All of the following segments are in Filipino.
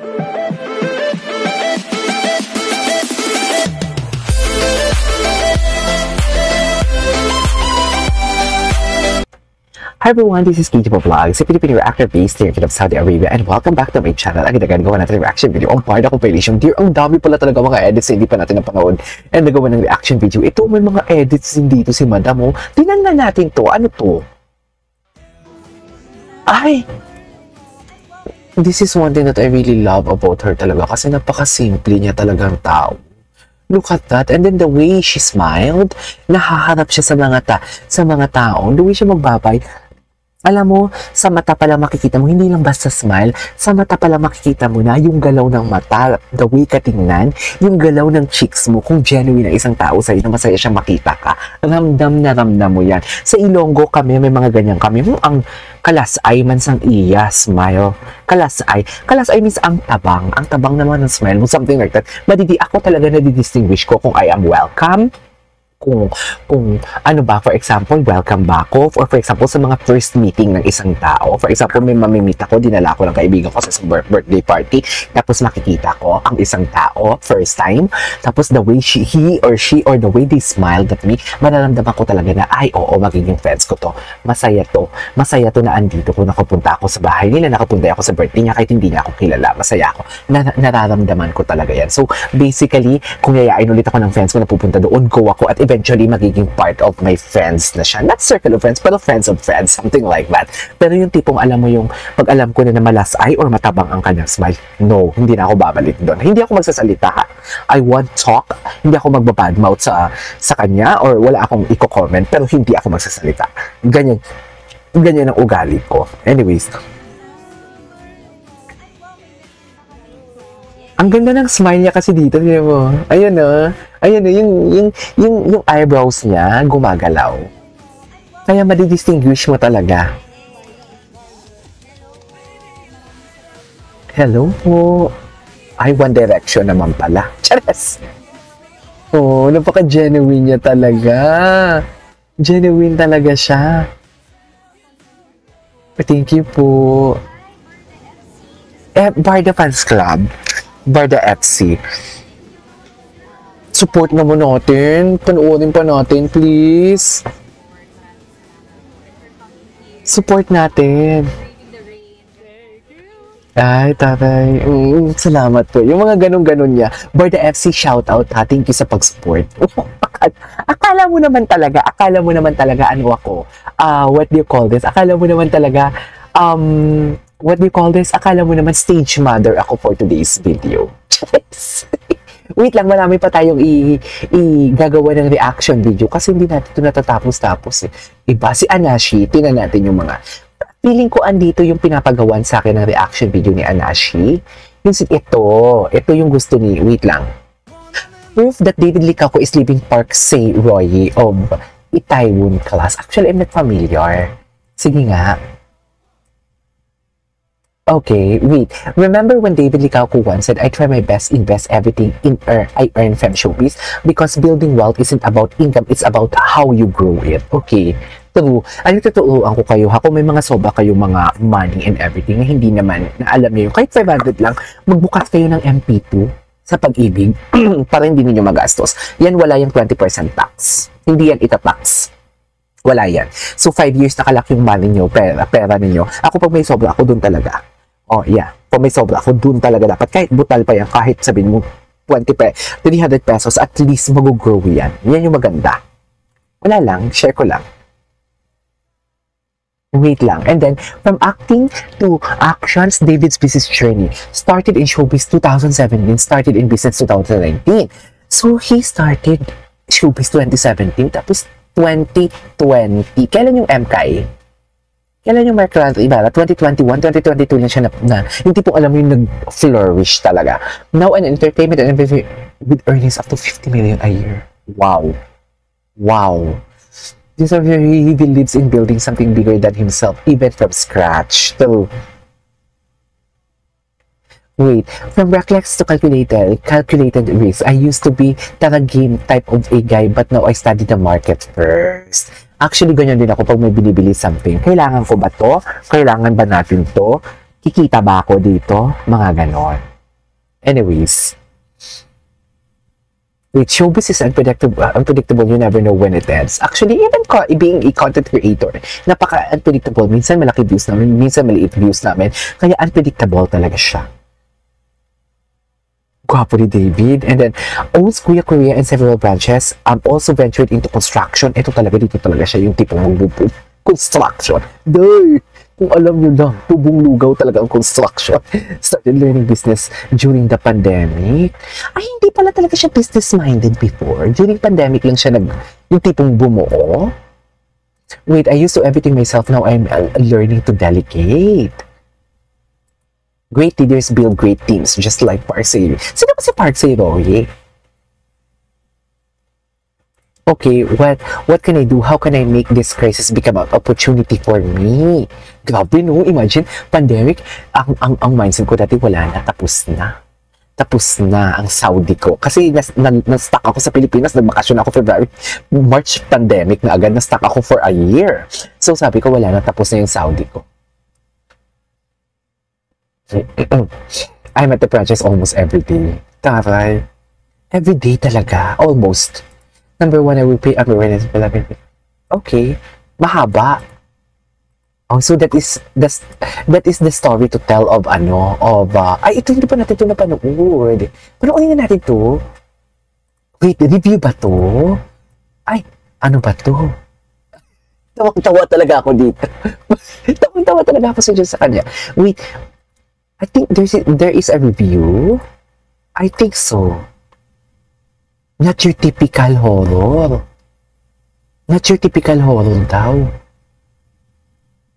Hi everyone, this is Kito Vlogs, a Filipino reactor based here in Saudi Arabia, and welcome back to my channel. Agad nagawa natin reaction video ang part compilation. Dear, ang dami pala talaga mga edits na hindi pa natin napanood and nagawa ng reaction video. Ito, may mga edits din dito si Madam. Oh. Tingnan na natin to. Ano to? Ay! This is one thing that I really love about her talaga kasi napaka-simple niya talagang tao. Look at that. And then the way she smiled, nahaharap siya sa mga tao. The way siya magbabay. Alam mo, sa mata pala makikita mo, hindi lang basta smile, sa mata pala makikita mo na yung galaw ng mata, the way ka tingnan, yung galaw ng cheeks mo, kung genuine na isang tao sa'yo na masaya siyang makita ka, ramdam na ramdam mo yan. Sa Ilonggo kami, may mga ganyan kami, ang kalasay man sang iya, smile. Kalasay means ang tabang naman ng smile mo, something like that. Ako talaga nadidistinguish ko kung I am welcome, kung ano ba, for example, welcome back off, or for example, sa mga first meeting ng isang tao. For example, may mamimit ako, dinala ko ng kaibigan ko sa birthday party, tapos makikita ko ang isang tao, first time, tapos the way he or she, or the way they smiled at me, mararamdaman ko talaga na, ay, oo, magiging friends ko to. Masaya to na andito ko, nakapunta ako sa bahay nila, nakapunta ako sa birthday niya, kahit hindi niya ako kilala, masaya ako. Nararamdaman ko talaga yan. So, basically, kung yayain ulit ako ng friends ko na pupunta doon, go ako, at eventually magiging part of my friends na siya. Not circle of friends, pero friends of friends, something like that. Pero yung tipong alam mo yung, pag alam ko na malasay or matabang ang kanyang smile, no, hindi na ako babalik doon. Hindi ako magsasalita. I want talk, hindi ako magbabadmouth sa kanya, or wala akong i-comment, pero hindi ako magsasalita. Ganyan ang ugali ko. Anyways, ang ganda ng smile niya kasi dito, tingnan mo. Ayun yung eyebrows niya gumagalaw. Kaya madidistinguish mo talaga. Hello po. Ay, One Direction naman pala. Chares! Oh, napaka-genuine niya talaga. Genuine talaga siya. Thank you po. Barda Fans Club. Barda FC. Support naman natin. Panoorin pa natin, please. Support natin. Ay, tatay. Salamat po. Yung mga ganun-ganun niya. Barda FC, shout out ha. Thank you sa pag-support. Akala mo naman talaga, ano ako? What do you call this? Akala mo naman talaga, what do you call this? Akala mo naman stage mother ako for today's video. Wait lang, marami pa tayong gagawa ng reaction video kasi hindi natin ito natatapos-tapos eh. Iba, si Anashi, tingnan natin yung mga, feeling ko andito yung pinapagawan sa akin ng reaction video ni Anashi. Ito yung gusto ni, wait lang. Proof that David Licauco is leaving Park Say-Roy of Itaewon class. Actually, I'm not familiar. Sige nga. Okay, wait. Remember when David Licauco once said, I try my best, invest everything I earn from showbiz because building wealth isn't about income, it's about how you grow it. Okay, true. Ano tuturuan ko kayo ha? Kung may mga sobra kayong mga money and everything na hindi naman, na alam niyo, kahit 500 lang, magbukas kayo ng MP2 sa Pag-ibig para hindi niyo magastos. Yan, wala yung 20% tax. Hindi yan itatax. Wala yan. So, 5 years nakalaki yung money nyo, pera ninyo. Ako pag may sobra, ako dun talaga. Oh, yeah. Pag may sobra, ako dun talaga dapat. Kahit butal pa yan, kahit sabihin mo 300 pesos, at least mag-grow yan. Yan yung maganda. Wala lang, share ko lang. Wait lang. And then, from acting to actions, David's business journey started in showbiz 2017, started in business 2019. So, he started showbiz 2017, tapos 2020. Kailan yung MKI? Kailan yung Mercury Ibarra? 2021, 2022 lang siya na yung tipong alam mo yung nag-flourish talaga. Now, an entertainment and with earnings up to 50 million a year. Wow. Wow. This is he believes in building something bigger than himself, even from scratch. So, wait, from reckless to calculated risk. I used to be game type of a guy, but now I study the market first. Actually, ganyan din ako pag may binibili something. Kailangan ko ba to? Kailangan ba natin to? Kikita ba ako dito? Mga ganon. Anyways, wait, showbiz is unpredictable, you never know when it ends. Actually, even being a content creator, napaka-unpredictable. Minsan malaki views namin, minsan maliit views namin. Kaya unpredictable talaga siya. Gwapo ni David. And then, owns Kuya Korea in several branches. Also ventured into construction. Ito talaga, dito talaga siya yung tipong magbubog. Construction. Day! Kung alam nyo lang, tubong lugaw talaga ang construction. Started learning business during the pandemic. Ay, hindi pala talaga siya business-minded before. During pandemic lang siya yung tipong bumuo. Wait, I used to everything myself. Now I'm learning to delegate. Great leaders build great teams, just like Parksay. Sino ba si Parksay Roy? Okay, what can I do? How can I make this crisis become an opportunity for me? Grabe, no? Imagine, pandemic, ang mindset ko dati wala na, tapos na. Tapos na ang Saudi ko. Kasi na-stuck ako sa Pilipinas, nagbakasyon ako February, March pandemic na agad, na-stuck ako for a year. So sabi ko, wala na, tapos na yung Saudi ko. I'm at the projects almost every day. Taray. Every day talaga, almost. Number 1, I will pay awareness. Okay, mahaba. Oh, so that is the story to tell of ay, ito hindi pa natin ito napanood. Panoorin na natin to. Wait, review ba to? Ay, ano ba to? Tawang-tawa talaga ako dito. Tawang-tawa talaga ako sa kanya. Wait, I think there is a review. I think so. Not your typical horror. Not your typical horror daw.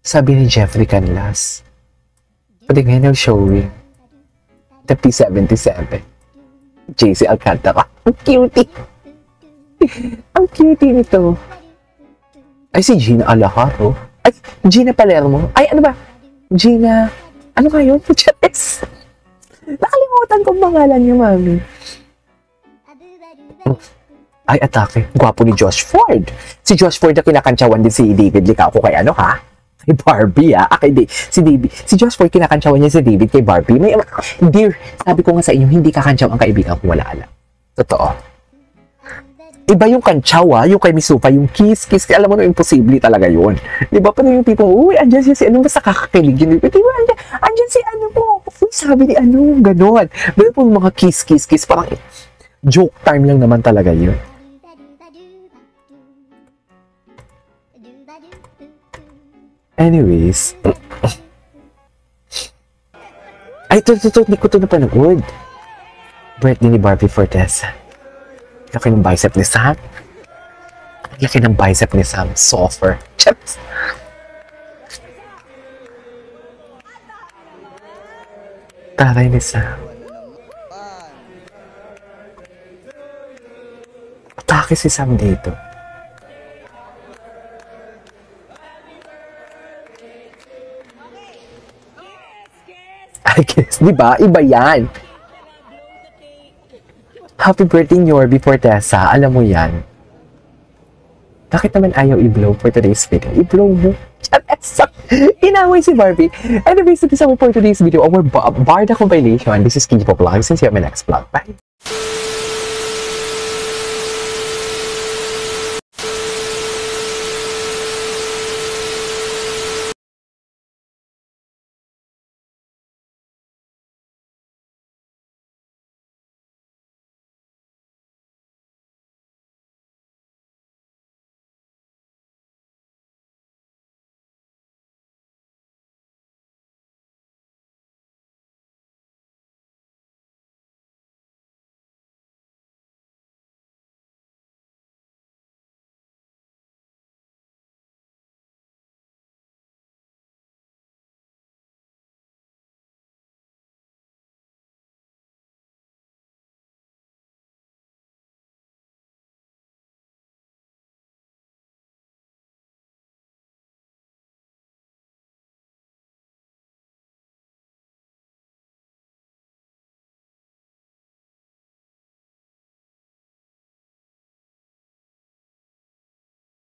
Sabi ni Jeffrey Canlas. Pwede ngayon showing. The P77. JC Alcantara. Ang cutie. Ang cutie nito. Ay, si Gina Alajaro. Ay, Gina Palermo. Ay, ano ba? Gina... Ano nga yun? Yes. Nakalimutan kong pangalan niya, mami. Ay, atake. Gwapo ni Josh Ford. Si Josh Ford na kinakantsawan din si David Licauco kay kay Barbie, si Josh Ford kinakantsawan niya si David kay Barbie. Dear, sabi ko nga sa inyo, hindi kakantsaw ang kaibigan kung wala alam. Totoo. Iba yung kantsaw, yung kay Misufa, yung kiss. Alam mo na, imposible talaga yun. Diba? Pero yung people, uy, andyan si basta kakakilig yun. Diba? Andyan si mo. Uy, sabi ni ganon. Pero po mga kiss, parang joke time lang naman talaga yun. Anyways. Ay, hindi ko ito napanood. Birthday ni Barbie Fortesa. Laki ng bicep ni Sam. Laki ng bicep ni Sam. Softer. Chips. Taray ni Sam. Atake si Sam dito. I guess, di ba? Iba yan. Happy birthday, Yorby Fortesa. Alam mo yan. Bakit naman ayaw i-blow for today's video? I-blow mo. Inaway si Barbie. Anyways, this is for today's video. Our Barda compilation. This is Kinji Pop Vlogs. And see you on my next vlog. Bye!